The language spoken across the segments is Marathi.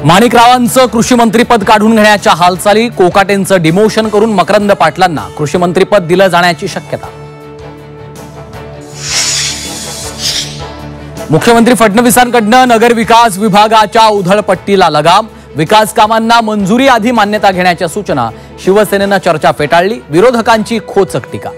माणिकरावांचं कृषी मंत्रीपद काढून घेण्याच्या हालचाली, कोकाटेंचं डिमोशन करून मकरंद पाटलांना कृषी मंत्रीपद दिलं जाण्याची शक्यता। मुख्यमंत्री फडणवीसांकडून नगर विकास विभागाच्या उधळपट्टीला लगाम, विकास कामांना मंजुरी आधी मान्यता घेण्याच्या सूचना, शिवसेनेनं चर्चा फेटाळली, विरोधकांची खोचक टीका।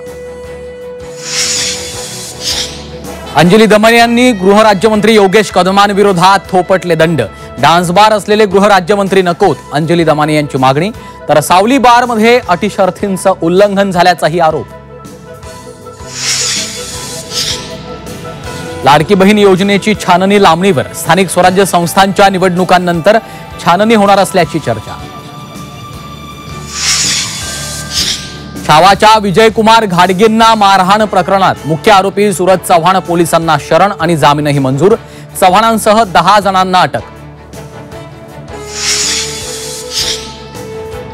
अंजली दमन यांनी गृहराज्यमंत्री योगेश कदमांविरोधात थोपटले दंड, डान्स बार असलेले गृहराज्यमंत्री नकोत अंजली दमानी यांची मागणी, तर सावली बारमध्ये अटी शर्थींचं उल्लंघन झाल्याचाही आरोप। लाडकी बहीण योजनेची छाननी लांबणीवर, स्थानिक स्वराज्य संस्थांच्या निवडणुकांनंतर छाननी होणार असल्याची चर्चा। छावाच्या विजयकुमार घाडगेंना मारहाण प्रकरणात मुख्य आरोपी सूरज चव्हाण पोलिसांना शरण आणि जामीनही मंजूर, चव्हाणांसह 10 जणांना अटक।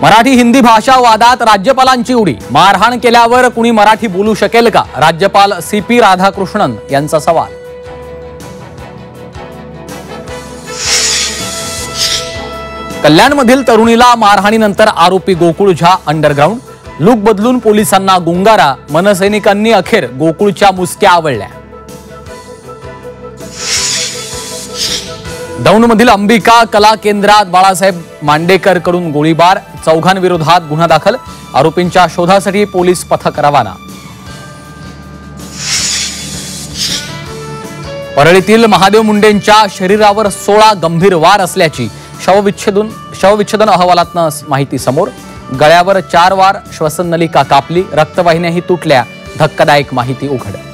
मराठी हिंदी भाषा वादात राज्यपालांची उडी, मारहाण केल्यावर कुणी मराठी बोलू शकेल का, राज्यपाल CP राधाकृष्णन यांचा सवाल। कल्याणमधील तरुणीला मारहाणीनंतर आरोपी गोकुळ झा अंडरग्राऊंड, लूक बदलून पोलिसांना गुंगारा, मनसैनिकांनी अखेर गोकुळच्या मुसक्या आवळल्या। दौंडमधील अंबिका कला केंद्रात बाळासाहेब मांडेकर कडून गोळीबार, चौघांविरोधात गुन्हा दाखल, आरोपींच्या शोधासाठी पोलीस पथक रवाना। परळीतील महादेव मुंडेंच्या शरीरावर 16 गंभीर वार असल्याची शवविच्छेदन अहवालातनं माहिती समोर, गळ्यावर 4 वार, श्वसन नलिका कापली, रक्तवाहिन्याही तुटल्या, धक्कादायक माहिती उघड।